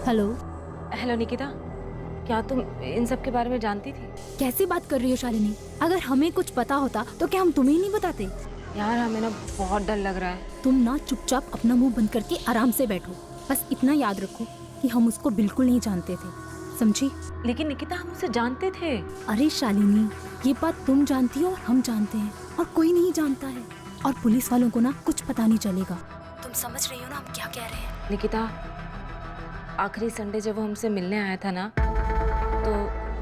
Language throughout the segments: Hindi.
हेलो। हेलो निकिता, क्या तुम इन सब के बारे में जानती थी? कैसी बात कर रही हो शालिनी? अगर हमें कुछ पता होता तो क्या हम तुम्हें नहीं बताते? यार हमें ना बहुत डर लग रहा है। तुम ना चुपचाप अपना मुंह बंद करके आराम से बैठो। बस इतना याद रखो कि हम उसको बिल्कुल नहीं जानते थे, समझी? लेकिन निकिता हम उसे जानते थे। अरे शालिनी, ये बात तुम जानती हो और हम जानते हैं, और कोई नहीं जानता है। और पुलिस वालों को ना कुछ पता नहीं चलेगा। तुम समझ रही हो ना हम क्या कह रहे हैं? निकिता, आखिरी संडे जब वो हमसे मिलने आया था ना, तो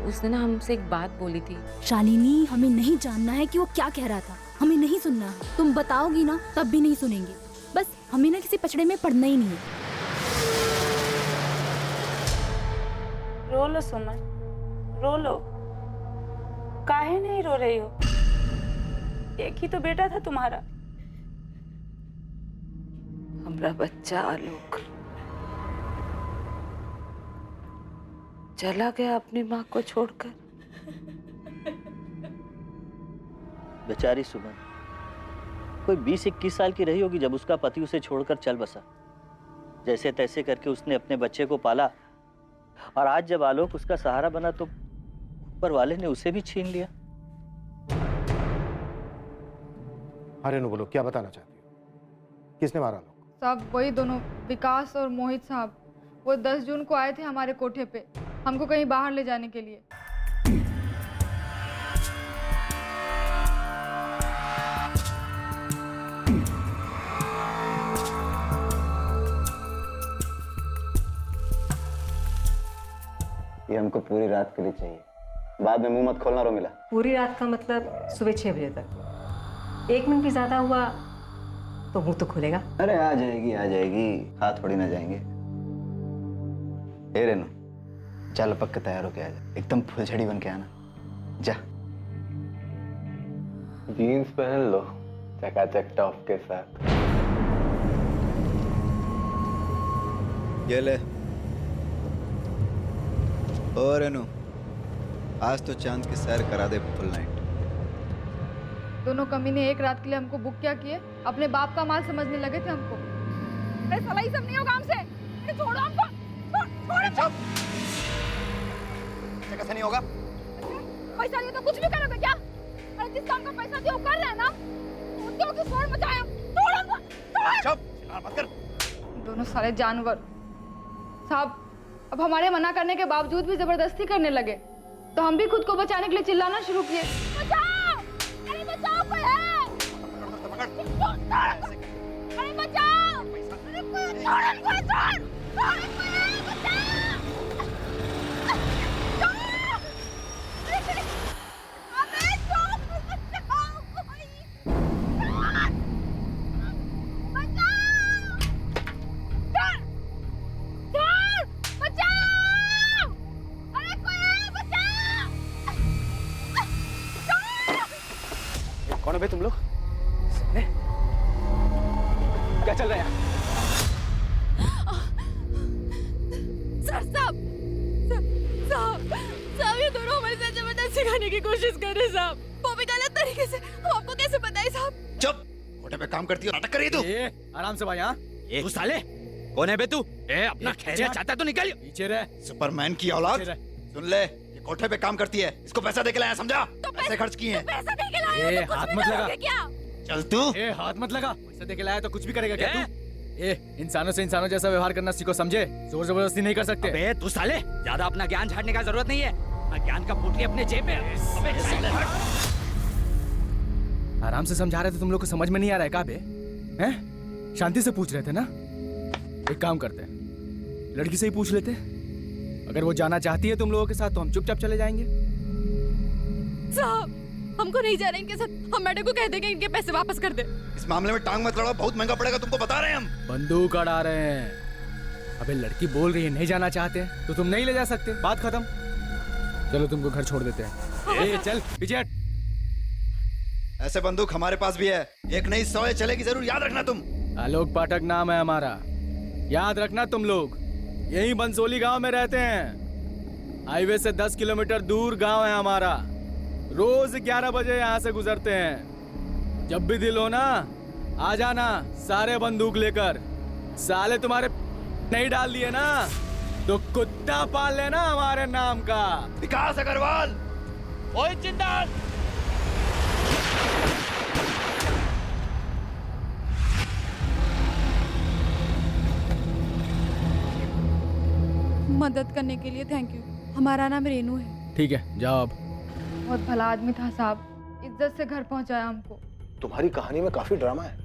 उसने ना हमसे एक बात बोली थी। शालिनी, हमें नहीं जानना है कि वो क्या कह रहा था, हमें नहीं सुनना है। तुम बताओगी ना तब भी नहीं सुनेंगे। बस हमें ना किसी पचड़े में पड़ना ही नहीं है। रो लो सुमन, रो लो। काहे नहीं रो रही हो? एक ही तो बेटा था तुम्हारा। हमारा बच्चा आलोक चला गया अपनी माँ को छोड़कर। बेचारी सुमन कोई 20-21 साल की रही होगी जब उसका पति उसे छोड़कर चल बसा। जैसे तैसे करके उसने अपने बच्चे को पाला, और आज जब आलोक उसका सहारा बना तो ऊपर वाले ने उसे भी छीन लिया। अरे नो, बोलो क्या बताना चाहती हो? किसने मारा आलोक? साहब वही दोनों, विकास और मोहित साहब। वो 10 जून को आए थे हमारे कोठे पे, हमको कहीं बाहर ले जाने के लिए। ये हमको पूरी रात के लिए चाहिए। बाद में मुंह मत खोलना रोमिला। पूरी रात का मतलब सुबह 6 बजे तक। 1 मिनट भी ज्यादा हुआ तो मुंह तो खुलेगा। अरे आ जाएगी आ जाएगी, हाथ थोड़ी ना जाएंगे। ए रेनू, चल पक के तैयार होके आ जा, एकदम फुलझड़ी बन के आना। जा जीन्स पहन लो चकाचक टॉप के साथ। ये ले। और रेनू, आज तो चांद की सैर करा दे फुल नाइट। दोनों कमीने एक रात के लिए हमको बुक क्या किए, अपने बाप का माल समझने लगे थे हमको। अरे साला ये सब नहीं होगा हमसे। अरे छोड़ो हमको, छोड़ हमको। कैसे नहीं होगा? पैसा दिया तो कुछ भी करोगे क्या? अरे जिस काम का पैसा दिया वो कर रहे हैं ना, उनके ऊपर शोर मचाया। छोड़ हमको, छोड़। चुप, मत कर। दोनों साले जानवर। साहब अब हमारे मना करने के बावजूद भी जबरदस्ती करने लगे, तो हम भी खुद को बचाने के लिए चिल्लाना शुरू किए। बचाओ! अरे बचाओ, कोई है! अरे बचाओ! अरे कोई छोड़, कोई छोड़! कोई है, बचाओ! छोड़! अबे छोड़, बचाओ कोई! छोड़! बचाओ! छोड़! छोड़! बचाओ! अरे कोई है, बचाओ! छोड़! कौन है बे तुम लोग? क्या चल रहा है? साहब ये दोनों हमारे साथ जबरदस्ती करने की कोशिश कर रहे साहब। वो भी गलत तरीके से। हम आपको कैसे बताएं साहब? चुप, कोठे पे काम करती है, नाटक कर रही है तू। आराम से भाई। हाँ तू साले कौन है बे तू? अपना खैरियत चाहता तो निकल। पीछे रह। सुपरमैन की औलाद, सुन ले, ये कोठे पे काम करती है, इसको पैसा दे के लाया, समझा? पैसे खर्च किए हैं। पैसा दे के लाया तो कुछ हाथ भी मत करोगे लगा। क्या? चल तू। हाथ मत लगा। पैसा दे के लाया तो कुछ भी करेगा क्या तू? इंसानों से इंसानों जैसा व्यवहार करना सीखो, समझे? जोर जबरदस्ती नहीं कर सकते। अबे तू साले ज्यादा अपना ज्ञान झाड़ने का जरूरत नहीं है। ज्ञान का पोटली अपने जेब में। अबे आराम से समझा रहे थे, तुम लोग को समझ में नहीं आ रहा है क्या बे? हैं? शांति से पूछ रहे थे ना? एक काम करते हैं, लड़की से ही पूछ लेते। अगर वो जाना चाहती है तुम लोगों के साथ तो हम चुपचाप चले जाएंगे। साहब हमको नहीं जा रहे इनके साथ। हम मैडम को कह देंगे इनके पैसे वापस कर दे। इस मामले में टांग मत लड़ाओ, बहुत महंगा पड़ेगा, तुमको बता रहे हैं हम। बंदूक अड़ा रहे हैं। अबे लड़की बोल रही है नहीं जाना चाहते तो तुम नहीं ले जा सकते, बात खत्म। चलो तुमको घर छोड़ देते हैं। चल पीछे हट। ऐसे बंदूक हमारे पास भी है, एक नहीं 100 चलेगी जरूर, याद रखना तुम। आलोक पाठक नाम है हमारा, याद रखना तुम लोग। यही बंसोली गांव में रहते हैं। हाईवे से 10 किलोमीटर दूर गांव है हमारा। रोज 11 बजे यहाँ से गुजरते हैं। जब भी दिल हो ना आ जाना, सारे बंदूक लेकर। साले तुम्हारे नहीं डाल दिए ना तो कुत्ता पाल लेना हमारे नाम का। विकास अग्रवाल, मोहित जिंदाल। मदद करने के लिए थैंक यू। हमारा नाम रेनू है। ठीक है, जाओ अब। बहुत भला आदमी था साहब, इज्जत से घर पहुंचाया हमको। तुम्हारी कहानी में काफी ड्रामा है।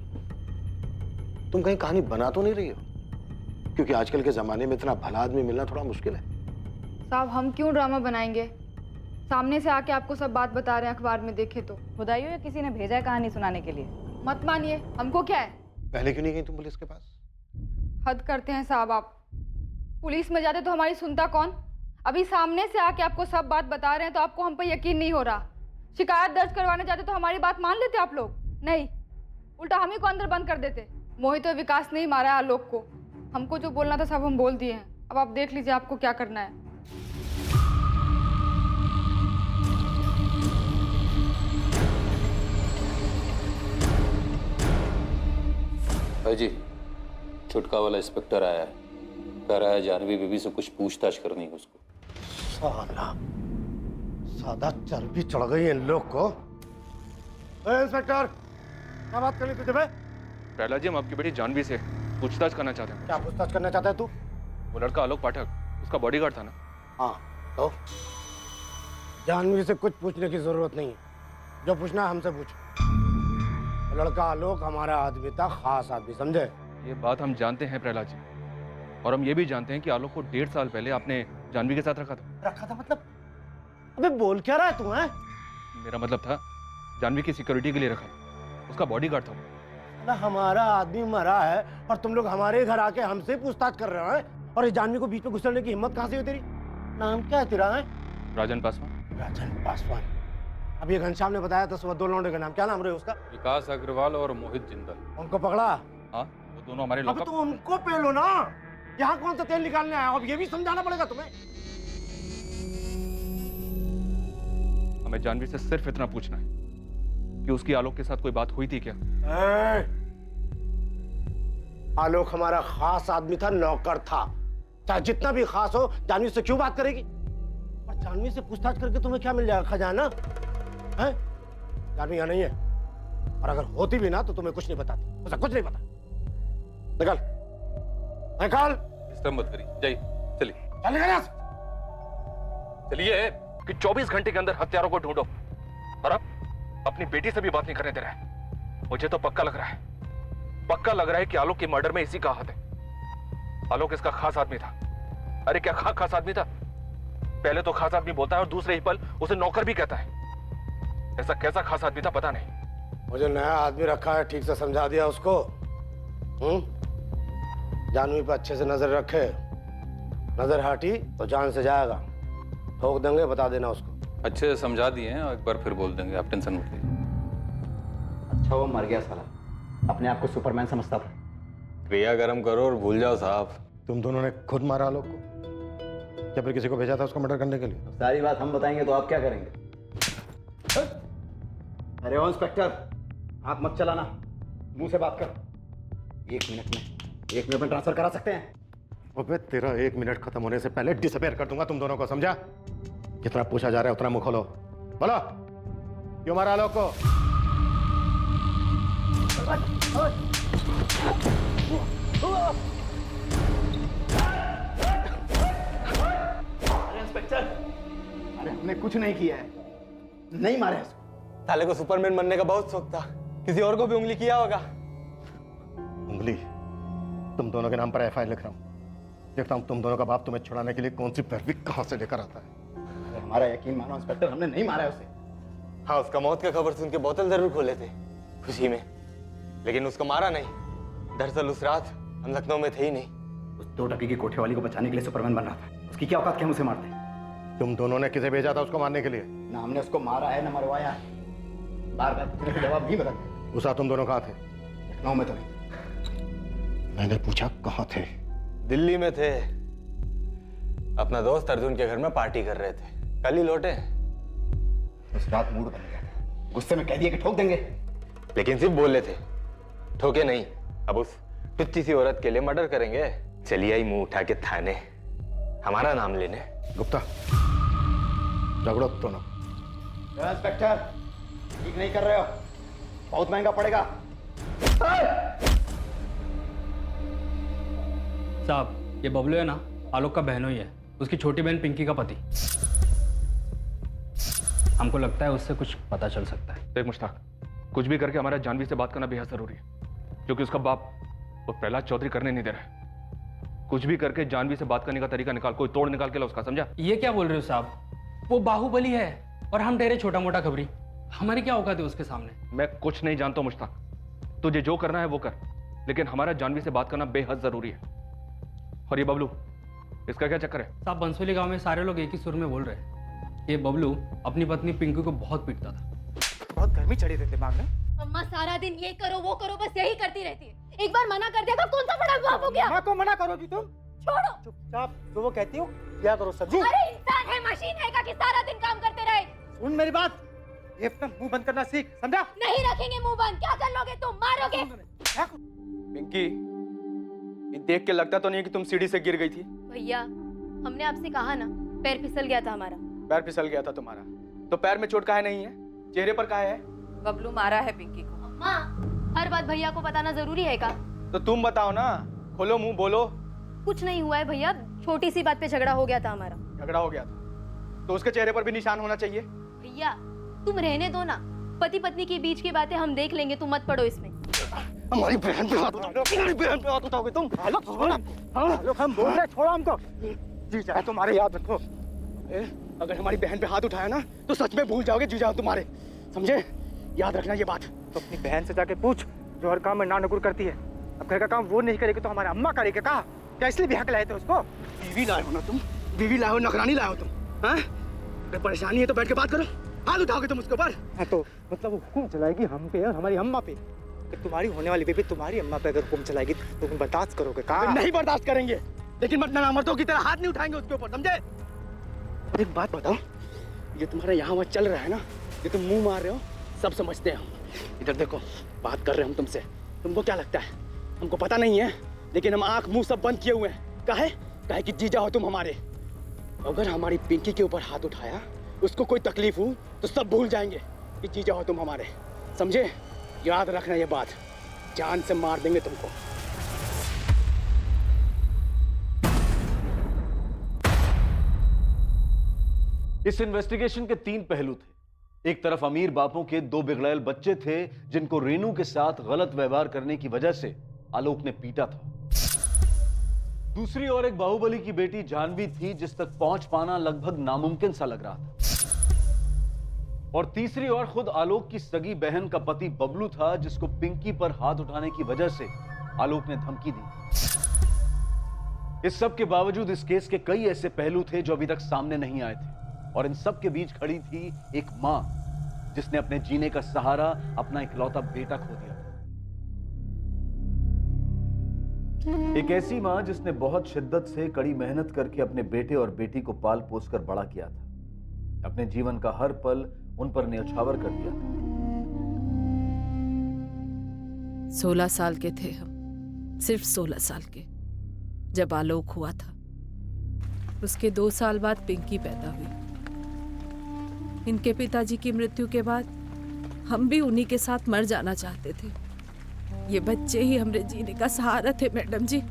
तुम कहीं कहानी बना तो नहीं रही हो? क्योंकि आजकल के जमाने में इतना भला आदमी मिलना थोड़ा मुश्किल है। साहब हम क्यों ड्रामा बनाएंगे? सामने से आके आपको सब बात बता रहे हैं, अखबार में देखे तो। खुदाइयो या किसी ने भेजा है कहानी सुनाने के लिए? मत मानिए, हमको क्या है। पहले क्यों नहीं गई तुम पुलिस के पास? हद करते हैं साहब आप। पुलिस में जाते तो हमारी सुनता कौन? अभी सामने से आके आपको सब बात बता रहे हैं तो आपको हम पर यकीन नहीं हो रहा। शिकायत दर्ज करवाने जाते तो हमारी बात मान लेते आप लोग? नहीं, उल्टा हम ही को अंदर बंद कर देते। मोहित और विकास ने ही मारा है आलोक को। हमको जो बोलना था सब हम बोल दिए हैं। अब आप देख लीजिए आपको क्या करना है। भाई जी, छुटका वाला इंस्पेक्टर आया है, कह रहा है जानवी बीबी से कुछ पूछताछ करनी है उसको। साला, सादा चर्बी चढ़ गई इन लोग को। इंस्पेक्टर, क्या बात करनी तुझे बे? प्रहलाद जी, हम आपकी बेटी जानवी से पूछताछ करना चाहते हैं। क्या पूछताछ करना चाहता है तू? वो लड़का आलोक पाठक, उसका बॉडीगार्ड था ना? हाँ, तो जानवी से कुछ पूछने की जरूरत नहीं है। जो पूछना है हमसे पूछ। लड़का आलोक हमारा आदमी था, खास आदमी, समझे? ये बात हम जानते हैं प्रहलाद जी, और हम ये भी जानते हैं कि आलोक को 1.5 साल पहले आपने जानवी के साथ रखा था। रखा था मतलब? अबे बोल क्या रहा है तू? है मेरा मतलब था जानवी की सिक्योरिटी के लिए रखा था, उसका बॉडीगार्ड था। ना हमारा आदमी मरा है और तुम लोग हमारे घर आके हमसे पूछताछ कर रहे हो। और इस जानवी को बीच में घुसने की हिम्मत कहाँ से हुई तेरी? नाम क्या है तेरा? है राजन पासवान। राजन पासवान। अब ये घनश्याम ने बताया था सुबह 2 लौंडे का नाम, क्या नाम रहे उसका? विकास अग्रवाल और मोहित जिंदल। उनको पकड़ा? हाँ, वो दोनों हमारे अब तो उनको पेलो ना। यहाँ कौन सा तेल निकालने आया? अब ये भी समझाना पड़ेगा तुम्हें। हमें जानवी से सिर्फ इतना पूछना है कि उसकी आलोक के साथ कोई बात हुई थी क्या? आलोक हमारा खास आदमी था, नौकर था। चाहे जितना भी खास हो, जानवी से क्यों बात करेगी? और जानवी से पूछताछ करके तुम्हें क्या मिल जाएगा? खजाना है? जानवी यहाँ नहीं है, और अगर होती भी ना तो तुम्हें कुछ नहीं बताती। उसे कुछ नहीं पता। निकल, निकल। डिस्टर्ब मत करिए, जाइए, चलिए। चल निकल यहाँ से। चलिए कि 24 घंटे के अंदर हत्यारों को ढूंढो, और अब अपनी बेटी से भी बात नहीं करने दे रहा है। मुझे तो पक्का लग रहा है कि आलोक के मर्डर में इसी का हाथ है। आलोक इसका खास आदमी था। अरे क्या खास आदमी था? पहले तो खास आदमी बोलता है और दूसरे ही पल उसे नौकर भी कहता है। ऐसा कैसा खास आदमी था पता नहीं। मुझे नया आदमी रखा है, ठीक से समझा दिया उसको। जानवी पे अच्छे से नजर रखे, नजर हटी तो जान से जाएगा। ठोक देंगे, बता देना उसको। अच्छे से समझा दिए हैं और एक बार फिर बोल देंगे, आप टेंशन मत लीजिए। अच्छा वो मर गया साला, अपने आप को सुपरमैन समझता था। क्रिया गर्म करो और भूल जाओ साहब। तुम दोनों ने खुद मारा आलोक को, या फिर किसी को भेजा था उसको मर्डर करने के लिए? सारी बात हम बताएंगे तो आप क्या करेंगे? अरे ओ इंस्पेक्टर, हाथ मत चलाना, मुंह से बात कर। 1 मिनट में ट्रांसफर करा सकते हैं। अबे तेरा 1 मिनट खत्म होने से पहले डिसअपेयर कर दूंगा तुम दोनों को, समझा? जितना पूछा जा रहा है उतना मुंह खोलो। बोलो, क्यों मारा आलोक को? अरे इंस्पेक्टर, अरे हमने कुछ नहीं किया है, नहीं मारे उसको। साले को सुपरमैन बनने का बहुत शौक था, किसी और को भी उंगली किया होगा। उंगली? तुम दोनों के नाम पर FIR लिख रहा हूं। देखता हूं तुम दोनों का बाप तुम्हें छुड़ाने के लिए कौन सी पैरवी कहां से लेकर आता है। हमारा यकीन मानो इंस्पेक्टर, हमने नहीं मारा है उसे। हाँ, उसका मौत का खबर सुन के बोतल जरूर खोले थे खुशी में, लेकिन उसको मारा नहीं। दरअसल उस रात हम लखनऊ में थे ही नहीं। उस 2 टकी की कोठे वाली को बचाने के लिए सुपरमैन बन रहा था। उसकी क्या औकात कि हम उसे मारते? तुम दोनों ने किसे भेजा था उसको मारने के लिए? ना हमने उसको मारा है, ना मरवाया है। बार-बार पूछने के जवाब नहीं बदलते। उस रात तुम दोनों कहाँ थे? लखनऊ में तो नहीं। मैंने पूछा कहाँ थे? दिल्ली में थे, अपना दोस्त अर्जुन के घर में पार्टी कर रहे थे, कल ही लौटे। उस रात मूड बन गया था, गुस्से में कह दिया कि ठोक देंगे, लेकिन सिर्फ बोले थे, ठोके नहीं। अब उस टुच्ची सी औरत के लिए मर्डर करेंगे? चलिए आई मुंह उठा के थाने। हमारा नाम लेने? गुप्ता, झगड़ो तो ना। इंस्पेक्टर, ठीक नहीं कर रहे हो, बहुत महंगा पड़ेगा। साहब, ये बबलू है ना, आलोक का बहनोई है, उसकी छोटी बहन पिंकी का पति। हमको लगता है उससे कुछ पता चल सकता है। देख मुश्ताक, कुछ भी करके हमारा जानवी से बात करना बेहद जरूरी है, क्योंकि उसका बाप वो प्रहलाद चौधरी करने नहीं दे रहा है। कुछ भी करके जानवी से बात करने का तरीका निकाल, कोई तोड़ निकाल के ला उसका, समझा? ये क्या बोल रहे हो साहब? वो बाहुबली है और हम ठहरे छोटा मोटा खबरी। हमारी क्या औकात है उसके सामने? मैं कुछ नहीं जानता मुश्ताक, तुझे जो करना है वो कर, लेकिन हमारा जानवी से बात करना बेहद जरूरी है। और ये बबलू, इसका क्या चक्कर है? साहब, बंसोली गांव में सारे लोग एक ही सुर में बोल रहे हैं, ये बबलू अपनी पत्नी पिंकी को बहुत पीटता था। बहुत गर्मी चढ़ी रहती दिमाग में। अम्मा सारा दिन ये करो वो करो, बस यही करती रहती है। एक बार मना कर दिया था, कौन सा बड़ा बाप हो गया? माँ को मना करोगी तुम? छोड़ो। चुपचाप जो वो कहती हो क्या करो सब्जी। अरे इंसान है, मशीन है का कि सारा दिन काम करते रहे? सुन मेरी बात, ये अपना मुंह बंद करना सीख, समझा? नहीं रखेंगे मुंह बंद। क्या कर लोगे तुम? मारोगे? पिंकी, ये देख के लगता तो नहीं कि तुम सीढ़ी से गिर गई थी। भैया, हमने आपसे कहा ना, पैर फिसल गया था हमारा। पैर फिसल गया था तुम्हारा, तो पैर में चोट काहे नहीं है? चेहरे पर काहे है? बबलू मारा है पिंकी को। माँ, हर बात भैया को बताना जरूरी है का? तो तुम बताओ ना, खोलो मुंह, बोलो। कुछ नहीं हुआ है भैया, छोटी सी बात पे झगड़ा हो गया था हमारा। झगड़ा हो गया था तो उसके चेहरे पर भी निशान होना चाहिए। भैया तुम रहने दो ना, पति पत्नी के बीच की बातें हम देख लेंगे, तुम मत पड़ो इसमें। हमारी बहन पे हाथ उठाओगे, हमारी बहन पे हाथ उठाओगे तुम? आलोक हम बोल रहे, छोड़ो हमको। जी चाहे तुम्हारे याद रखो, अगर हमारी बहन पे हाथ उठाया ना तो सच में भूल जाओगे जीजा तुम्हारे, समझे? याद रखना ये बात। तो अपनी बहन से जाके पूछ, जो हर काम में ना नकुर करती है। अब घर का काम वो नहीं करेगी तो हमारे अम्मा करेगी का? क्या इसलिए भी हक लाए थे उसको? बीवी लाए हो ना तुम, बीवी लाए हो, नौकरानी लाए हो तुम, हाँ? अगर परेशानी है तो बैठ के बात करो, हाथ उठाओगे तुम उसके ऊपर? हाँ तो मतलब वो हुक्म चलाएगी हम पे और हमारी अम्मा पे। तुम्हारी होने वाली बेबी तुम्हारी अम्मा पे अगर हुक्म चलाएगी तो तुम बर्दाश्त करोगे का? नहीं बर्दाश्त करेंगे, लेकिन मतलब नामर्दों की तरह हाथ नहीं उठाएंगे उसके ऊपर, समझे? एक बात बताओ, ये तुम्हारा यहाँ वहाँ चल रहा है ना, ये तुम मुंह मार रहे हो, सब समझते हैं हम। इधर देखो, बात कर रहे हैं हम तुमसे, तुमको क्या लगता है हमको पता नहीं है? लेकिन हम आंख मुंह सब बंद किए हुए हैं। काहे कि जीजा हो तुम हमारे। अगर हमारी पिंकी के ऊपर हाथ उठाया, उसको कोई तकलीफ हो तो सब भूल जाएंगे कि जीजा हो तुम हमारे, समझे? याद रखना ये बात, जान से मार देंगे तुमको। इस इन्वेस्टिगेशन के 3 पहलू थे। एक तरफ अमीर बापों के 2 बिगड़ैल बच्चे थे जिनको रेनू के साथ गलत व्यवहार करने की वजह से आलोक ने पीटा था। दूसरी ओर एक बाहुबली की बेटी जानवी थी जिस तक पहुंच पाना लगभग नामुमकिन सा लग रहा था। और तीसरी ओर खुद आलोक की सगी बहन का पति बबलू था जिसको पिंकी पर हाथ उठाने की वजह से आलोक ने धमकी दी। इस सब के बावजूद इस केस के कई ऐसे पहलू थे जो अभी तक सामने नहीं आए थे, और इन सब के बीच खड़ी थी एक मां जिसने अपने जीने का सहारा अपना इकलौता बेटा खो दिया। एक ऐसी मां जिसने बहुत शिद्दत से कड़ी मेहनत करके अपने बेटे और बेटी को पाल पोस कर बड़ा किया था, अपने जीवन का हर पल उन पर न्यौछावर कर दिया था। 16 साल के थे हम, सिर्फ 16 साल के, जब आलोक हुआ था। उसके 2 साल बाद पिंकी पैदा हुई। इनके पिताजी की मृत्यु के बाद हम भी उन्हीं के साथ मर जाना चाहते थे। ये बच्चे ही हमारे जीने का सहारा थे मैडम जी।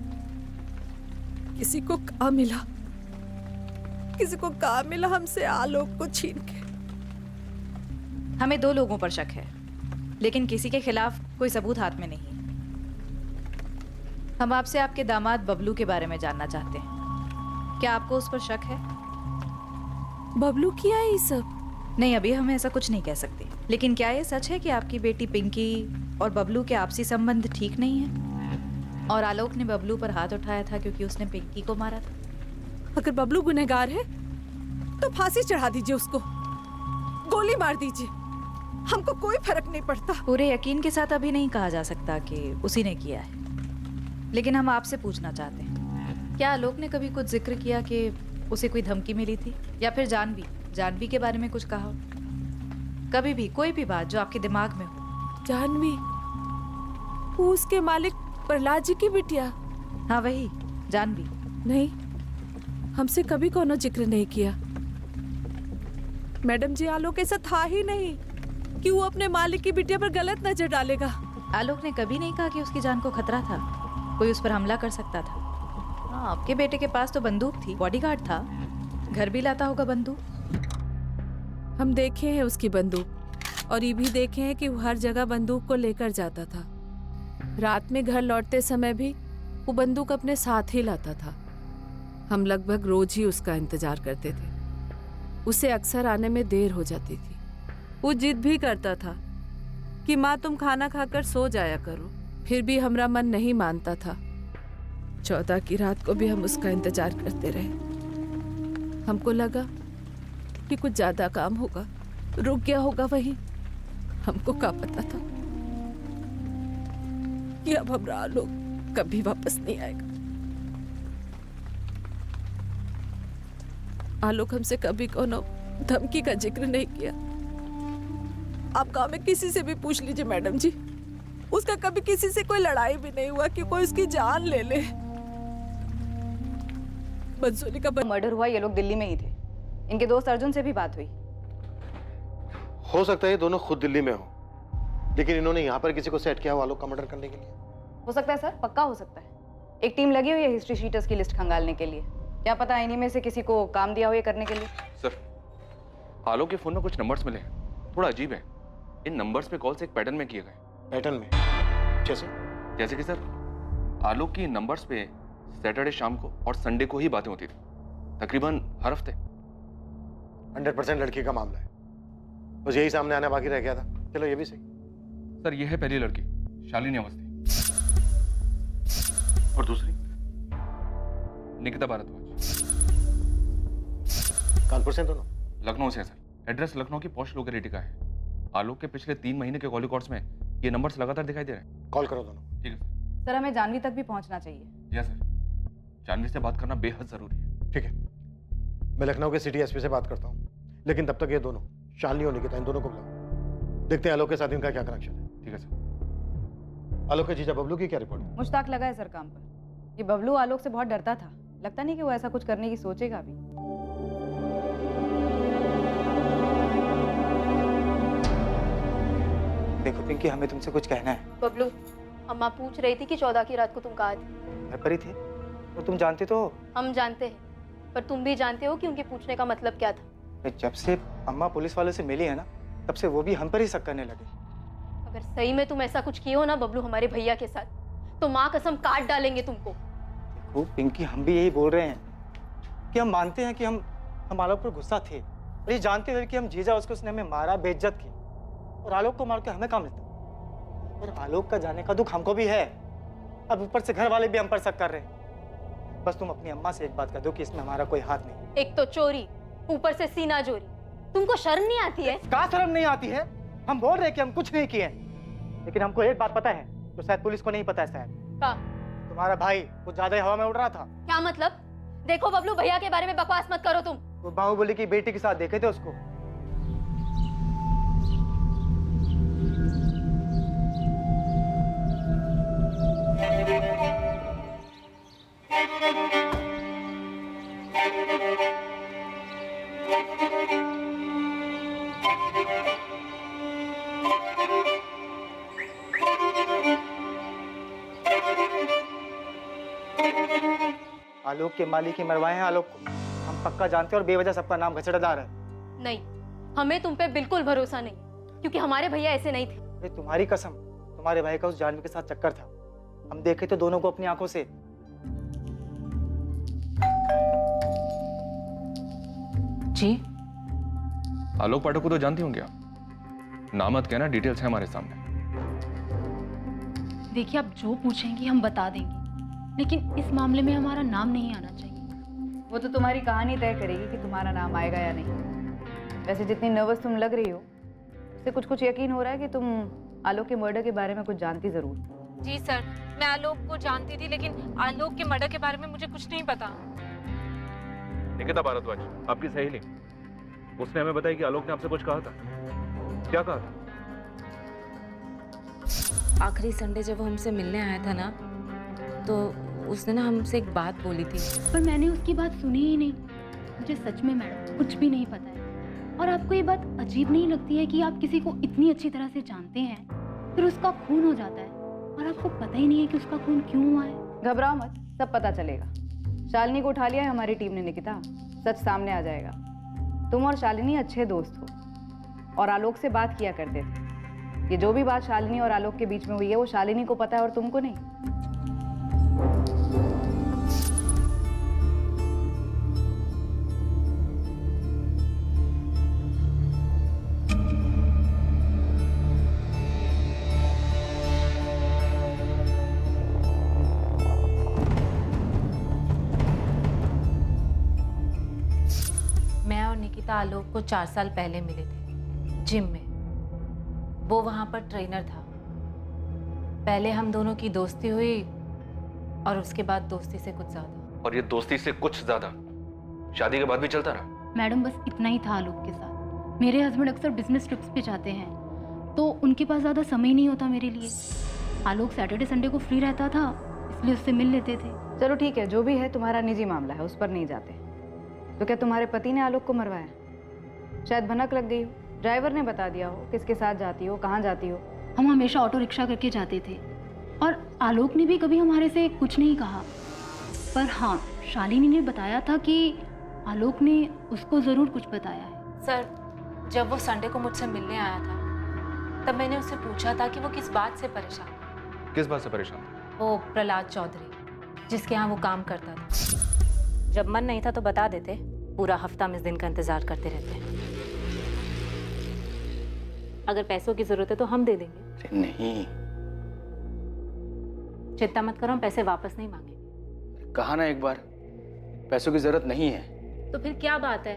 किसी को कहाँ मिला हमसे आलोक को छीन के। हमें 2 लोगों पर शक है, लेकिन किसी के खिलाफ कोई सबूत हाथ में नहीं। हम आपसे आपके दामाद बबलू के बारे में जानना चाहते हैं। क्या आपको उस पर शक है? बबलू किया है ये सब? नहीं, अभी हम ऐसा कुछ नहीं कह सकते, लेकिन क्या ये सच है कि आपकी बेटी पिंकी और बबलू के आपसी संबंध ठीक नहीं है और आलोक ने बबलू पर हाथ उठाया था क्योंकि उसने पिंकी को मारा था? अगर बबलू गुनहगार है तो फांसी चढ़ा दीजिए, उसको गोली मार दीजिए, हमको कोई फर्क नहीं पड़ता। पूरे यकीन के साथ अभी नहीं कहा जा सकता कि उसी ने किया है, लेकिन हम आपसे पूछना चाहते हैं, क्या आलोक ने कभी कुछ जिक्र किया कि उसे कोई धमकी मिली थी, या फिर जानवी के बारे में कुछ कहा? कभी भी कोई भी बात जो आपके दिमाग में हो। जानवी, वो उसके मालिक प्रहलाद जी की बिटिया? हाँ वही जानवी। नहीं, हमसे कभी कोनो जिक्र नहीं किया। मैडम जी, आलोक ऐसा था ही नहीं कि वो अपने मालिक की बिटिया पर गलत नजर डालेगा। आलोक ने कभी नहीं कहा कि उसकी जान को खतरा था, कोई उस पर हमला कर सकता था। हाँ, आपके बेटे के पास तो बंदूक थी, बॉडीगार्ड था, घर भी लाता होगा बंदूक। हम देखे हैं उसकी बंदूक, और ये भी देखे हैं कि वो हर जगह बंदूक को लेकर जाता था। रात में घर लौटते समय भी वो बंदूक अपने साथ ही लाता था। हम लगभग रोज ही उसका इंतजार करते थे। उसे अक्सर आने में देर हो जाती थी। वो जिद भी करता था कि माँ तुम खाना खाकर सो जाया करो, फिर भी हमारा मन नहीं मानता था। 14 की रात को भी हम उसका इंतजार करते रहे। हमको लगा कि कुछ ज्यादा काम होगा, रुक गया होगा वहीं। हमको क्या पता था कि अब हमारा आलोक कभी वापस नहीं आएगा। आलोक हमसे कभी कोनो धमकी का जिक्र नहीं किया। आप गांव में किसी से भी पूछ लीजिए मैडम जी, उसका कभी किसी से कोई लड़ाई भी नहीं हुआ कि कोई उसकी जान ले ले। बंसोली का मर्डर हुआ, ये लोग दिल्ली में ही थे। इनके दोस्त अर्जुन से भी बात हुई। हो सकता है ये दोनों खुद दिल्ली में हो, लेकिन इन्होंने यहाँ पर किसी को सेट किया हो आलोक का मर्डर करने के लिए। हो सकता है सर, पक्का हो सकता है। एक टीम लगी हुई है हिस्ट्री शीटर्स की लिस्ट खंगालने के लिए। क्या पता इन्हीं में से किसी को काम दिया हो ये करने के लिए। सर, आलोक के फोन में कुछ नंबर्स मिले हैं, थोड़ा अजीब है। इन नंबर्स पे कॉल्स एक पैटर्न में किए गए। पैटर्न में? जैसे कि सर, आलोक की नंबर्स पे सैटरडे शाम को और संडे को ही बातें होती थी, तकरीबन हर हफ्ते। 100% लड़की का मामला है, बस यही सामने आना बाकी रह गया था। चलो ये भी सही। सर, ये है पहली लड़की, शालिनी अवस्थी, और दूसरी निकिता भारद्वाज। कानपुर से दोनों? लखनऊ से सर। एड्रेस लखनऊ की पॉश लोकेलिटी का है। आलोक के पिछले 3 महीने के कॉल रिकॉर्ड्स में ये नंबर्स लगातार दिखाई दे रहे हैं। कॉल करो दोनों। ठीक है सर, हमें जानवी तक भी पहुंचना चाहिए। यस सर, जानवी से बात करना बेहद जरूरी है। ठीक है, मैं लखनऊ के सिटी एसपी से बात करता हूँ, लेकिन तब तक ये दोनों शालिनी और निकिता इन दोनों को बुलाओ, देखते हैं आलोक के साथ इनका क्या कनेक्शन है। ठीक है सर। आलोक के जीजा बबलू की क्या रिपोर्ट है? मुश्ताक लगा है सर काम पर। ये बबलू आलोक से बहुत डरता था, लगता नहीं कि वो ऐसा कुछ करने की सोचेगा अभी। देखो पिंकी, हमें तुमसे कुछ कहना है। बबलू, अम्मा पूछ रही थी कि 14 की रात को तुम कहाँ थे। घर पर ही थे, और तुम जानते तो हो। हम जानते हैं, पर तुम भी जानते हो कि उनके पूछने का मतलब क्या था। जब से अम्मा पुलिस वालों से मिली है ना, तब से वो भी हम पर ही शक करने लगे। अगर सही में तुम ऐसा कुछ किए हो ना बबलू हमारे भैया के साथ, तो माँ कसम काट डालेंगे तुमको। देखो पिंकी, हम भी यही बोल रहे हैं कि हम मानते हैं कि हम आलोक पर गुस्सा थे, और ये जानते हुए कि हम जीजा उसको उसने हमें मारा, बेइज्जत की, और आलोक को मार के हमें काम मिलता। और आलोक का जाने का दुख हमको भी है। अब ऊपर से घर वाले भी हम पर शक कर रहे हैं। बस तुम अपनी अम्मा से एक बात कह दो कि इसमें हमारा कोई हाथ नहीं। एक तो चोरी, ऊपर से सीना चोरी। तुमको शर्म नहीं आती है? क्या शर्म नहीं आती है? हम बोल रहे हैं कि हम कुछ नहीं किए, लेकिन हमको एक बात पता है जो शायद पुलिस को नहीं पता है। शायद क्या? तुम्हारा भाई कुछ ज्यादा ही हवा में उड़ रहा था। क्या मतलब? देखो बबलू, भैया के बारे में बकवास मत करो तुम। वो बाहुबली की बेटी के साथ देखे थे उसको। आलोक के मालिक ही मरवाए हैं आलोक को। हम पक्का जानते हैं, और बेवजह सबका नाम घचड़ेदार है। नहीं, हमें तुम पे बिल्कुल भरोसा नहीं, क्योंकि हमारे भैया ऐसे नहीं थे। ये तुम्हारी कसम, तुम्हारे भाई का उस जानवी के साथ चक्कर था। हम देखे थे दोनों को अपनी आंखों से। जी? आलोक पाठक को तो जानती होंगे आप, नामत कहना, डिटेल्स है हमारे सामने। देखिए, आप जो पूछेंगी हम बता देंगे, लेकिन इस मामले में हमारा नाम नहीं आना चाहिए। वो तो तुम्हारी कहानी तय करेगी कि तुम्हारा नाम आएगा या नहीं। वैसे जितनी नर्वस तुम लग रही हो, उससे कुछ यकीन हो रहा है कि तुम आलोक के मर्डर के बारे में कुछ जानती जरूर। जी सर, मैं आलोक को जानती थी, लेकिन आलोक के मर्डर के बारे में मुझे कुछ नहीं पता। निकिता भारद्वाज, आपकी सहेली, उसने हमें बताया कि आलोक ने आपसे कुछ कहा था। क्या कहा था? आखिरी संडे जब वो हमसे मिलने आया था ना, तो उसने ना हमसे एक बात बोली थी। पर मैंने उसकी बात सुनी ही नहीं। मुझे सच में मैडम कुछ भी नहीं पता है। और आपको ये बात अजीब नहीं लगती है कि आप किसी को इतनी अच्छी तरह से जानते हैं, फिर उसका खून हो जाता है और आपको पता ही नहीं है कि उसका खून क्यों हुआ है? घबराओ मत, सब पता चलेगा। शालिनी को उठा लिया है हमारी टीम ने निकिता, सच सामने आ जाएगा। तुम और शालिनी अच्छे दोस्त हो और आलोक से बात किया करते थे। ये जो भी बात शालिनी और आलोक के बीच में हुई है वो शालिनी को पता है और तुमको नहीं। मैं और निकिता आलोक को 4 साल पहले मिले थे जिम में। वो वहां पर ट्रेनर था। पहले हम दोनों की दोस्ती हुई और उसके बाद दोस्ती से कुछ ज्यादा। और ये दोस्ती से कुछ ज्यादा शादी के बाद भी चलता रहा? मैडम बस इतना ही था आलोक के साथ। मेरे हस्बैंड अक्सर बिजनेस ट्रिप्स पे जाते हैं तो उनके पास ज़्यादा समय नहीं होता मेरे लिए। आलोक सैटरडे संडे को फ्री रहता था इसलिए उससे मिल लेते थे। चलो ठीक है, जो भी है तुम्हारा निजी मामला है, उस पर नहीं जाते। तो क्या तुम्हारे पति ने आलोक को मरवाया? शायद भनक लग गई हो, ड्राइवर ने बता दिया हो किसके साथ जाती हो, कहाँ जाती हो। हम हमेशा ऑटो रिक्शा करके जाते थे और आलोक ने भी कभी हमारे से कुछ नहीं कहा। पर हाँ, शालिनी ने बताया था कि आलोक ने उसको ज़रूर कुछ बताया है। सर, जब वो संडे को मुझसे मिलने आया था तब मैंने उससे पूछा था कि वो किस बात से परेशान है। किस बात से परेशान? वो प्रहलाद चौधरी जिसके यहाँ वो काम करता था। जब मन नहीं था तो बता देते, पूरा हफ्ता हम इस दिन का इंतजार करते रहते हैं। अगर पैसों की जरूरत है तो हम दे देंगे। अरे नहीं, चिंता मत करो, हम पैसे वापस नहीं मांगेंगे। कहा ना एक बार, पैसों की जरूरत नहीं है। तो फिर क्या बात है,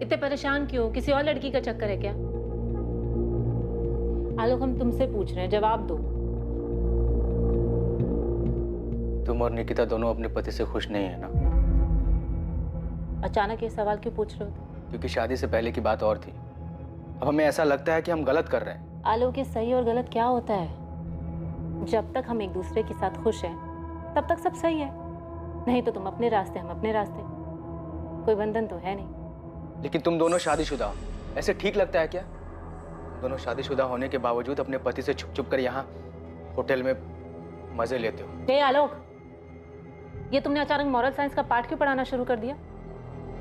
इतने परेशान क्यों? किसी और लड़की का चक्कर है क्या? आलोक, हम तुमसे पूछ रहे हैं, जवाब दो। तुम और निकिता दोनों अपने पति से खुश नहीं है ना? अचानक ये सवाल क्यों पूछ रहे हो? क्योंकि शादी से पहले की बात और थी। अब हमें ऐसा लगता है कि हम गलत कर रहे हैं। आलोक, ये सही और गलत क्या होता है? जब तक हम एक दूसरे के साथ खुश हैं तब तक सब सही है। नहीं तो तुम अपने रास्ते, हम अपने रास्ते। कोई बंधन तो है नहीं। लेकिन तुम दोनों शादीशुदा हो, ऐसे ठीक लगता है क्या? दोनों शादीशुदा होने के बावजूद अपने पति से छुप छुप कर यहाँ होटल में मजे लेते हो। हे आलोक, ये तुमने अचानक मॉरल साइंस का पाठ क्यों पढ़ाना शुरू कर दिया?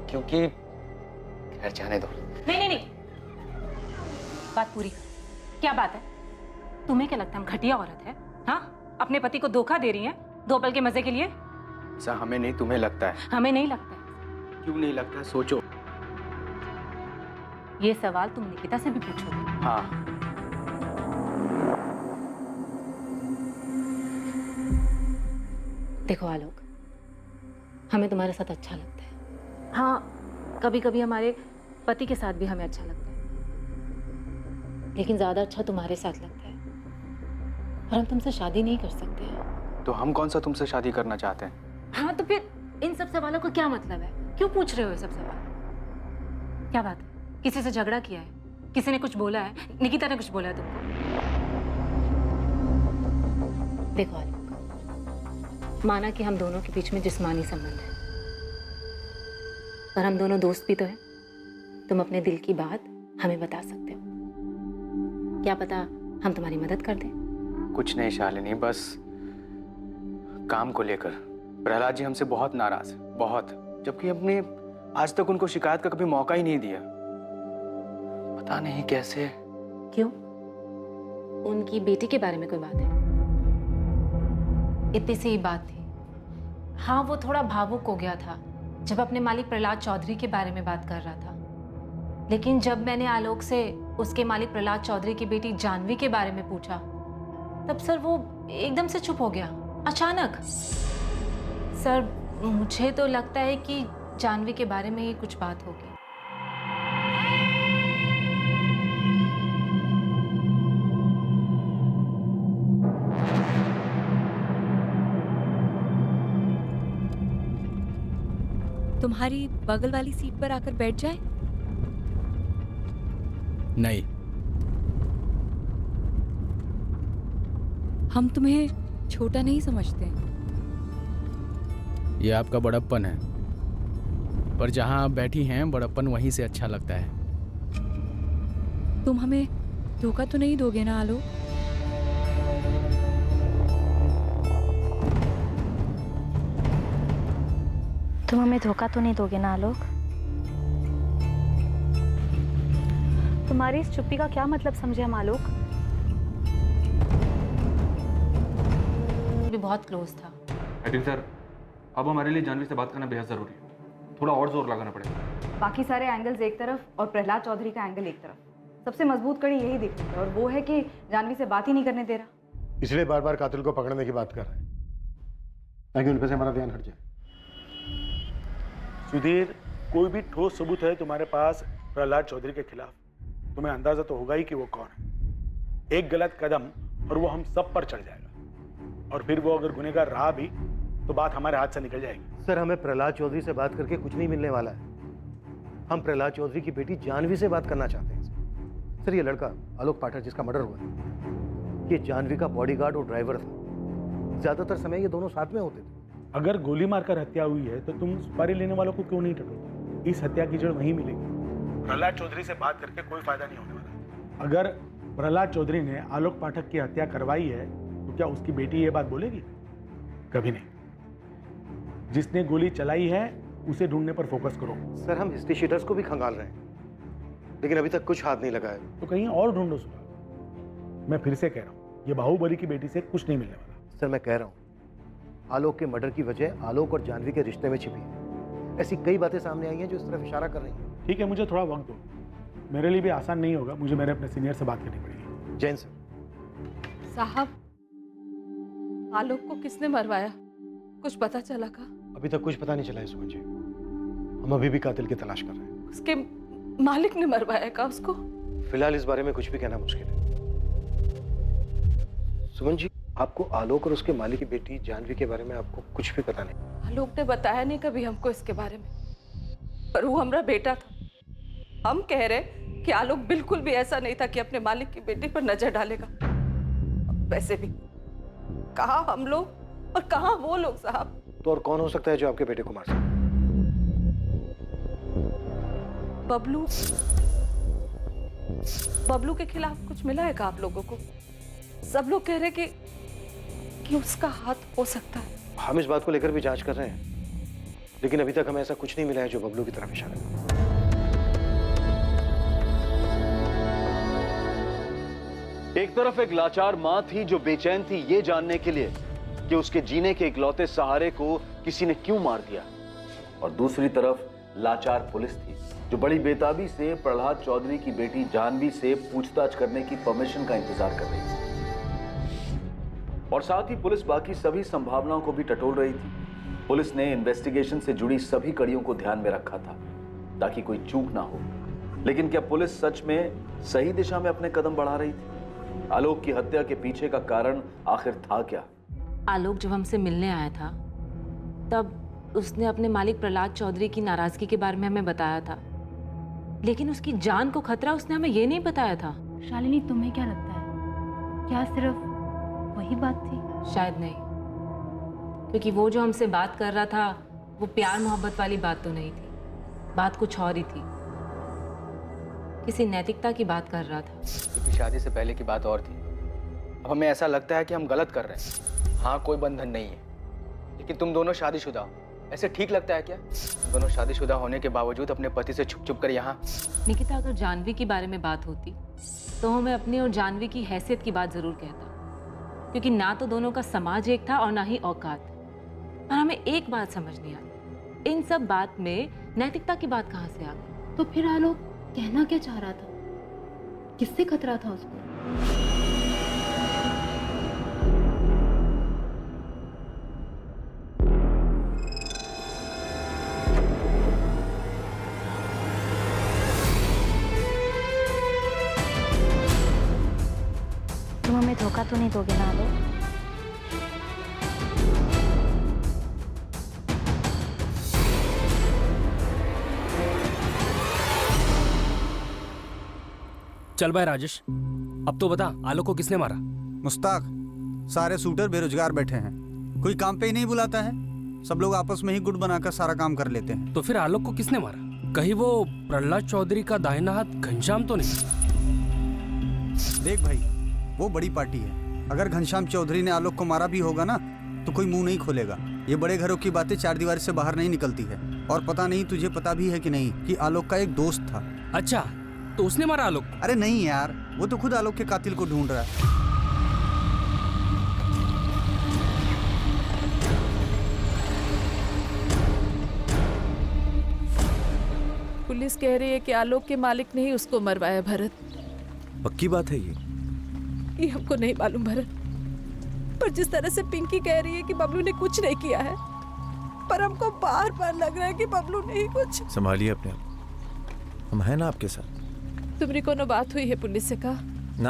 क्योंकि खैर जाने दो। नहीं नहीं नहीं, बात पूरी कर। क्या बात है? तुम्हें क्या लगता है हम घटिया औरत है? हाँ, अपने पति को धोखा दे रही हैं 2 पल के मजे के लिए? ऐसा हमें नहीं, तुम्हें लगता है। हमें नहीं लगता है। क्यों नहीं लगता है? सोचो। ये सवाल तुम निकिता से भी पूछोगे? हाँ। देखो आलोक, हमें तुम्हारे साथ अच्छा लगता है। हाँ, कभी कभी हमारे पति के साथ भी हमें अच्छा लगता है, लेकिन ज्यादा अच्छा तुम्हारे साथ लगता है। और हम तुमसे शादी नहीं कर सकते हैं। तो हम कौन सा तुमसे शादी करना चाहते हैं? हाँ, तो फिर इन सब सवालों का क्या मतलब है? क्यों पूछ रहे हो ये सब सवाल? क्या बात है? किसी से झगड़ा किया है? किसी ने कुछ बोला है? निकिता ने कुछ बोला है तुमको? देखो आलोक, माना कि हम दोनों के बीच में जिस्मानी संबंध है, पर हम दोनों दोस्त भी तो हैं। तुम अपने दिल की बात हमें बता सकते हो। क्या पता हम तुम्हारी मदद कर दें। कुछ नहीं शालिनी, बस काम को लेकर प्रहलाद जी हमसे बहुत नाराज है, बहुत। जबकि हमने आज तक उनको शिकायत का कभी मौका ही नहीं दिया। पता नहीं कैसे। क्यों? उनकी बेटी के बारे में कोई बात है? इतनी सी ही बात थी। हाँ, वो थोड़ा भावुक हो गया था जब अपने मालिक प्रहलाद चौधरी के बारे में बात कर रहा था। लेकिन जब मैंने आलोक से उसके मालिक प्रहलाद चौधरी की बेटी जानवी के बारे में पूछा, तब सर वो एकदम से चुप हो गया, अचानक। सर, मुझे तो लगता है कि जानवी के बारे में ही कुछ बात होगी। तुम्हारी बगल वाली सीट पर आकर बैठ जाए? नहीं। हम तुम्हें छोटा नहीं समझते, ये आपका बड़प्पन है, पर जहां आप बैठी हैं बड़प्पन वहीं से अच्छा लगता है। तुम हमें धोखा तो नहीं दोगे ना आलोक? तुम हमें धोखा तो नहीं दोगे ना आलोक? तुम्हारी इस चुप्पी का क्या मतलब समझे हम आलोक? भी बहुत क्लोज था। एडिन सर, अब हमारे लिए जानवी से बात करना बेहद जरूरी है। थोड़ा और जोर लगाना पड़ेगा। बाकी सारे एंगल्स एक तरफ और प्रहलाद चौधरी का एंगल एक तरफ। सबसे मजबूत कड़ी यही दिख रही है और वो है कि जानवी से बात ही नहीं करने दे रहा। इसलिए बार बार कातिल को पकड़ने की बात कर रहे हैं ताकि उन पे से हमारा ध्यान हट जाए। सुधीर, कोई भी ठोस सबूत है तुम्हारे पास प्रहलाद चौधरी के खिलाफ, तुम्हें अंदाजा तो होगा ही कि वो कौन है। एक गलत कदम और वो हम सब पर चढ़ जाएगा, और फिर वो अगर गुनहगार रहा भी तो बात हमारे हाथ से निकल जाएगी। सर, हमें प्रहलाद चौधरी से बात करके कुछ नहीं मिलने वाला है। हम प्रहलाद चौधरी की बेटी जानवी से बात करना चाहते हैं। सर, ये लड़का आलोक पाठक जिसका मर्डर हुआ, ये जानवी का बॉडीगार्ड और ड्राइवर था। ज्यादातर समय ये दोनों साथ में होते थे। अगर गोली मारकर हत्या हुई है तो तुम सुपारी लेने वालों को क्यों नहीं टटोलते? इस हत्या की जड़ वहीं मिलेगी। प्रहलाद चौधरी से बात करके कोई फायदा नहीं होने वाला। अगर प्रहलाद चौधरी ने आलोक पाठक की हत्या करवाई है तो क्या उसकी बेटी ये बात बोलेगी? कभी नहीं। जिसने गोली चलाई है उसे ढूंढने पर फोकस करो। सर, हम हिस्ट्री शीटर्स को भी खंगाल रहे हैं, लेकिन अभी तक कुछ हाथ नहीं लगा है। तो कहीं और ढूंढो सुपारी। मैं फिर से कह रहा हूँ, ये बाहुबली की बेटी से कुछ नहीं मिलने वाला। सर, मैं कह रहा हूँ, आलोक के मर्डर की वजह आलोक और जानवी के रिश्ते में छिपी है। ऐसी कई बातें सामने आई हैं जो इस तरफ इशारा कर रही हैं। ठीक है, मुझे थोड़ा वक्त दो। मेरे लिए भी आसान नहीं होगा, मुझे मेरे अपने सीनियर से बात करनी पड़ेगी। जैन सर। साहब, आलोक को किसने मरवाया? कुछ पता चला का? अभी तक कुछ पता नहीं चला है सुमन जी। हम अभी भी कातिल की तलाश कर रहे हैं। उसके मालिक ने मरवाया का उसको? फिलहाल इस बारे में कुछ भी कहना मुश्किल है। सुमन जी, आपको आलोक और उसके मालिक की बेटी जानवी के बारे में आपको कुछ भी पता नहीं? आलोक ने बताया नहीं कभी हमको इसके बारे में, पर वो हमारा बेटा था। हम कह रहे कि आलोक बिल्कुल भी ऐसा नहीं था कि अपने मालिक की बेटी पर नजर डालेगा। वैसे भी कहाँ हम लोग और कहाँ वो लोग साहब। तो और कौन हो सकता है जो आपके बेटे को मार सकता है? बबलू। बबलू के खिलाफ कुछ मिला है क्या आप लोगों को? सब लोग कह रहे कि उसका हाथ हो सकता है। हम इस बात को लेकर भी जांच कर रहे हैं, लेकिन अभी तक हमें ऐसा कुछ नहीं मिला है जो बबलू की तरफ इशारा करे। एक तरफ एक लाचार मां थी जो बेचैन थी ये जानने के लिए कि उसके जीने के इकलौते सहारे को किसी ने क्यों मार दिया, और दूसरी तरफ लाचार पुलिस थी जो बड़ी बेताबी से प्रहलाद चौधरी की बेटी जानवी से पूछताछ करने की परमिशन का इंतजार कर रही थी। और साथ ही पुलिस बाकी सभी संभावनाओं को भी टटोल रही थी। पुलिस ने इन्वेस्टिगेशन से जुड़ी सभी कड़ियों को ध्यान में रखा था ताकि कोई चूक ना हो। लेकिन क्या पुलिस सच में सही दिशा में अपने कदम बढ़ा रही थी? आलोक की हत्या के पीछे का कारण आखिर था क्या? आलोक जब हमसे मिलने आया था तब उसने अपने मालिक प्रहलाद चौधरी की नाराजगी के बारे में हमें बताया था, लेकिन उसकी जान को खतरा उसने हमें ये नहीं बताया था। शालिनी, तुम्हें क्या लगता है, क्या सिर्फ वही बात थी? शायद नहीं, क्योंकि वो जो हमसे बात कर रहा था वो प्यार मोहब्बत वाली बात तो नहीं थी, बात कुछ और ही थी। किसी नैतिकता की बात कर रहा था। क्योंकि शादी से पहले की बात और थी। अब हमें ऐसा लगता है कि हम गलत कर रहे हैं। हाँ, कोई बंधन नहीं है, लेकिन तुम दोनों शादीशुदा हो, ऐसे ठीक लगता है क्या? दोनों शादीशुदा होने के बावजूद अपने पति से छुप छुप कर यहाँ। निकिता, अगर जानवी की बारे में बात होती तो हमें अपनी और जानवी की हैसियत की बात जरूर कहता, क्योंकि ना तो दोनों का समाज एक था और ना ही औकात। और हमें एक बात समझ नहीं आई, इन सब बात में नैतिकता की बात कहाँ से आ गई? तो फिर आलोक कहना क्या चाह रहा था? किससे खतरा था उसको? तुम हमें धोखा तो नहीं दोगे ना आलोक? चल भाई राजेश, अब तो बता, आलोक को किसने मारा? मुस्ताक, सारे शूटर बेरोजगार बैठे हैं, कोई काम पे ही नहीं बुलाता है। सब लोग आपस में ही गुट बनाकर सारा काम कर लेते हैं। तो फिर आलोक को किसने मारा? कहीं वो प्रहलाद चौधरी का दाहिना हाथ घनश्याम तो नहीं? देख भाई, वो बड़ी पार्टी है। अगर घनश्याम चौधरी ने आलोक को मारा भी होगा ना तो कोई मुंह नहीं खोलेगा। ये बड़े घरों की बातें चार दीवार से बाहर नहीं निकलती है। और पता नहीं तुझे पता भी है कि नहीं कि आलोक का एक दोस्त था। अच्छा, तो उसने मारा आलोक? अरे नहीं यार, वो तो खुद आलोक के कातिल को ढूंढ रहा है। पुलिस कह रही है कि आलोक के मालिक ने ही उसको मरवाया। भरत, पक्की बात है ये हमको नहीं मालूम भरत, पर जिस तरह से पिंकी कह रही है कि बबलू ने कुछ नहीं किया है, पर हमको बार बार लग रहा है कि बबलू ने ही कुछ। संभालिए अपने आप, हम हैं ना आपके साथ। तुमरी कोनो बात हुई है पुलिस से? कहा ना,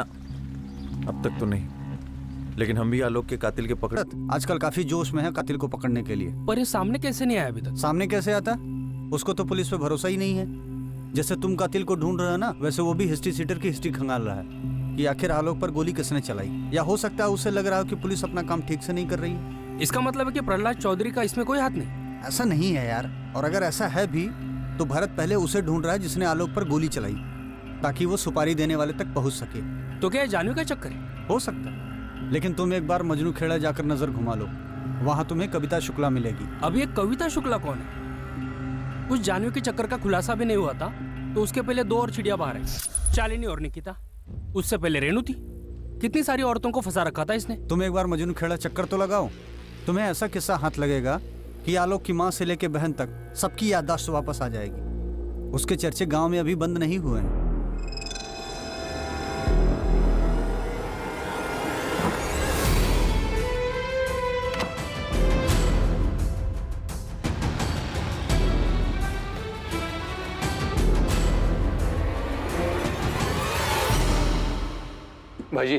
अब तक तो नहीं, लेकिन हम भी आलोक के कातिल के पकड़। आजकल काफी जोश में है कातिल को पकड़ने के लिए। पर ये सामने कैसे नहीं आया अभी तक? सामने कैसे आता? उसको तो पुलिस पे भरोसा ही नहीं है। जैसे तुम कातिल को ढूंढ रहे हो ना, वैसे वो भी हिस्ट्री सीटर की हिस्ट्री खंगाल रहा है कि आखिर आलोक पर गोली किसने चलाई। या हो सकता है उसे लग रहा हो कि पुलिस अपना काम ठीक से नहीं कर रही है। इसका मतलब है कि प्रहलाद चौधरी का इसमें कोई हाथ नहीं? ऐसा नहीं है यार, और अगर ऐसा है भी तो भरत पहले उसे ढूंढ रहा है जिसने आलोक पर गोली चलाई, ताकि वो सुपारी देने वाले तक पहुंच सके। तो क्या जानवी का चक्कर है? हो सकता है, लेकिन तुम एक बार मजनू खेड़ा जाकर नजर घुमा लो, वहां तुम्हें कविता शुक्ला मिलेगी। अब ये कविता शुक्ला कौन है? उस जानवी के चक्कर का खुलासा भी नहीं हुआ था तो उसके पहले दो और चिड़िया बाहर आई, शालिनी और निकिता। उससे पहले रेणु थी। कितनी सारी औरतों को फंसा रखा था इसने। तुम एक बार मजनू खेड़ा चक्कर तो लगाओ, तुम्हें ऐसा किस्सा हाथ लगेगा कि आलोक की माँ से लेकर बहन तक सबकी याददाश्त वापस आ जाएगी। उसके चर्चे गांव में अभी बंद नहीं हुए हैं। भाई जी,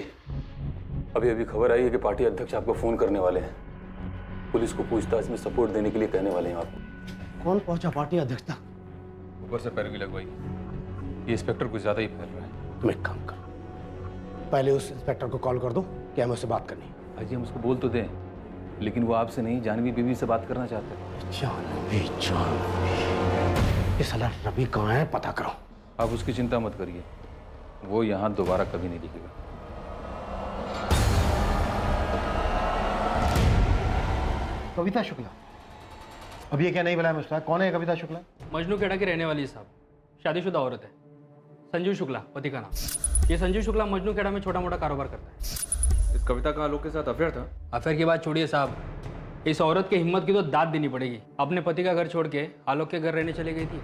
अभी अभी खबर आई है कि पार्टी अध्यक्ष आपको फोन करने वाले हैं। पुलिस को पूछताछ में सपोर्ट देने के लिए कहने वाले हैं आपको। कौन पहुंचा पार्टी अध्यक्ष तक? ऊपर से पैरवी लगवाई। ये इंस्पेक्टर कुछ ज्यादा ही फैल रहा है। तुम एक काम करो, पहले उस इंस्पेक्टर को कॉल कर दो कि हमें उससे बात करनी। भाई जी, हम उसको बोल तो दें, लेकिन वो आपसे नहीं जानवी बीवी से बात करना चाहते हैं। जानवी, ये साला रवि कहाँ है, पता करो। आप उसकी चिंता मत करिए, वो यहाँ दोबारा कभी नहीं दिखेगा। कविता शुक्ला? अब ये क्या नहीं बुलाया मुझे? कौन है कविता शुक्ला? मजनू खेड़ा की रहने वाली है साहब, शादीशुदा औरत है। संजीव शुक्ला पति का नाम। ये संजीव शुक्ला मजनू खेड़ा में छोटा मोटा कारोबार करता है। इस कविता का आलोक के साथ अफेयर था? अफेयर की बात छोड़िए साहब, इस औरत की हिम्मत की तो दाद देनी पड़ेगी। अपने पति का घर छोड़ के आलोक के घर रहने चली गई थी।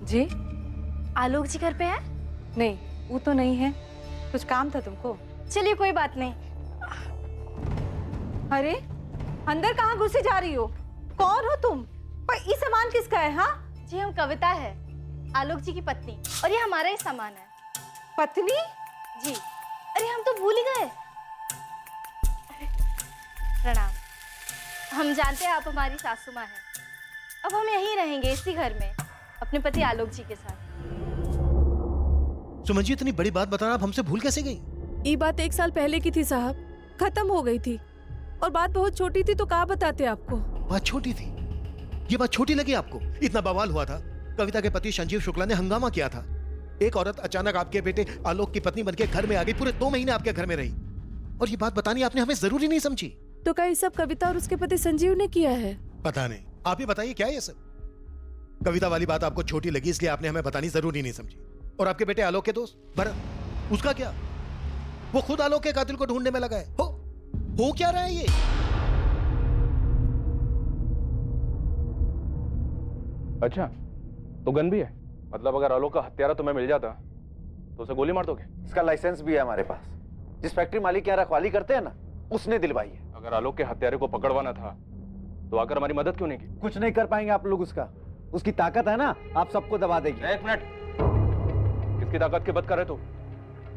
जी, आलोक जी घर पे है? नहीं, वो तो नहीं है। कुछ काम था तुमको? चलिए कोई बात नहीं। अरे अंदर कहाँ घुसे जा रही हो? कौन हो तुम? पर ये सामान किसका है? हाँ जी, हम कविता है, आलोक जी की पत्नी, और ये हमारा ही सामान है। पत्नी? जी। अरे हम तो भूल ही गए। प्रणाम। हम जानते हैं आप हमारी सासू माँ हैं। अब हम यहीं रहेंगे इसी घर में अपने पति आलोक जी के साथ। सुमन जी, इतनी बड़ी बात बताना आप हमसे भूल कैसे गई? ये बात 1 साल पहले की थी साहब, खत्म हो गई थी। और बात बहुत छोटी थी तो कहाँ बताते आपको। बात छोटी थी? ये बात छोटी लगी आपको? इतना बवाल हुआ था, कविता के पति संजीव शुक्ला ने हंगामा किया था। एक औरत अचानक आपके बेटे आलोक की पत्नी बनके घर में आ गई, पूरे 2 महीने आपके घर में रही, और ये बात बतानी आपने हमें जरूरी नहीं समझी? तो क्या ये सब कविता और उसके पति संजीव ने किया है? पता नहीं, आप ही बताइए क्या ये सब? कविता वाली बात आपको छोटी लगी इसलिए आपने हमें बतानी जरूरी नहीं समझी। और आपके बेटे आलोक के दोस्त भरत, उसका क्या? वो खुद आलोक के कातिल को ढूंढने में लगा है। हो क्या रहा है ये? अच्छा, तो गन भी है? मतलब अगर आलोक का हत्यारा तुम्हें मिल जाता तो उसे गोली मार दोगे? इसका लाइसेंस भी है हमारे पास। जिस फैक्ट्री मालिक यहाँ रखवाली करते हैं ना, उसने दिलवाई है। अगर आलोक के हत्यारे को पकड़वाना था तो आकर हमारी मदद क्यों नहीं की? कुछ नहीं कर पाएंगे आप लोग उसका। उसकी ताकत है ना, आप सबको दबा देगी। 1 मिनट, किसकी ताकत की बात कर रहे हो?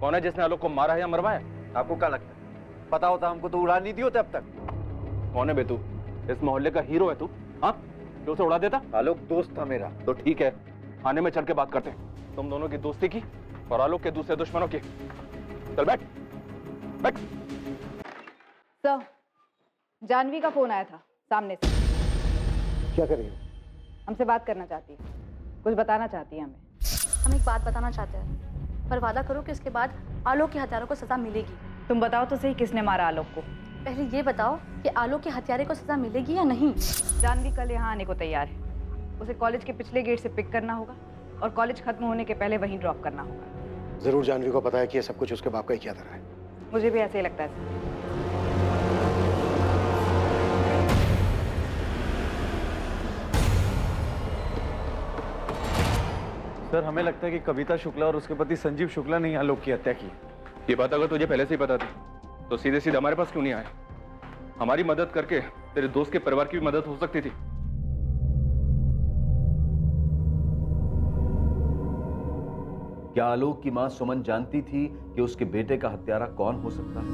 कौन है जिसने आलोक को मारा है या मरवाया? आपको क्या लगता है? पता होता हमको तो उड़ा नहीं दी होते अब तक। कौन है बे तू? इस मोहल्ले का हीरो है तू? हाँ, जो उसे उड़ा देता? आलोक दोस्त था मेरा। तो ठीक है, आने में चल के बात करते हैं। तुम दोनों की दोस्ती की और आलोक के दूसरे दुश्मनों की। चल बैठ बैठ। सर, जानवी का फोन आया था सामने से। क्या करेंगे? हमसे बात करना चाहती है, कुछ बताना चाहती है हमें। हम एक बात बताना चाहते हैं, पर वादा करो कि उसके बाद आलोक के हत्यारों को सजा मिलेगी। तुम बताओ तो सही, किसने मारा आलोक को? पहले ये बताओ कि आलोक के हत्यारे को सजा मिलेगी या नहीं। जानवी कल यहाँ आने को तैयार है। उसे कॉलेज के पिछले गेट से पिक करना होगा और कॉलेज खत्म होने के पहले वहीं ड्रॉप करना होगा। जरूर जानवी को पता है कि ये सब कुछ उसके बाप का ही किया था। मुझे भी ऐसे ही लगता है। सर, हमें लगता है कि कविता शुक्ला और उसके पति संजीव शुक्ला ने आलोक की हत्या की। ये बात अगर तुझे पहले से ही पता थी तो सीधे सीधे हमारे पास क्यों नहीं आए? हमारी मदद करके तेरे दोस्त के परिवार की भी मदद हो सकती थी। क्या आलोक की मां सुमन जानती थी कि उसके बेटे का हत्यारा कौन हो सकता है?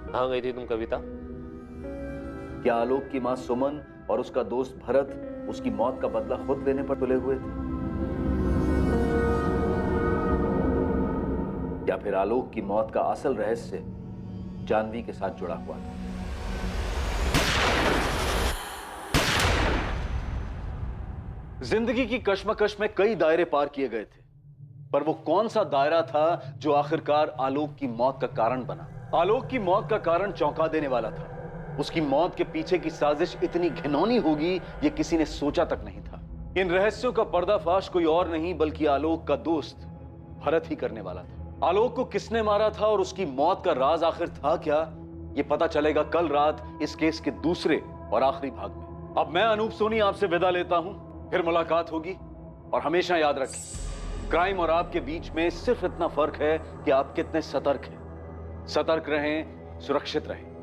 कहाँ गई थी तुम कविता? क्या आलोक की मां सुमन और उसका दोस्त भरत उसकी मौत का बदला खुद लेने पर तुले हुए थे? या फिर आलोक की मौत का असल रहस्य जानवी के साथ जुड़ा हुआ था? जिंदगी की कश्मकश में कई दायरे पार किए गए थे, पर वो कौन सा दायरा था जो आखिरकार आलोक की मौत का कारण बना? आलोक की मौत का कारण चौंका देने वाला था। उसकी मौत के पीछे की साजिश इतनी घिनौनी होगी ये किसी ने सोचा तक नहीं था। इन रहस्यों का पर्दाफाश कोई और नहीं बल्कि आलोक का दोस्त भरत ही करने वाला था। आलोक को किसने मारा था और उसकी मौत का राज आखिर था क्या, ये पता चलेगा कल रात इस केस के दूसरे और आखिरी भाग में। अब मैं अनूप सोनी आपसे विदा लेता हूं, फिर मुलाकात होगी। और हमेशा याद रखें, क्राइम और आपके बीच में सिर्फ इतना फर्क है कि आप कितने सतर्क हैं। सतर्क रहें, सुरक्षित रहें।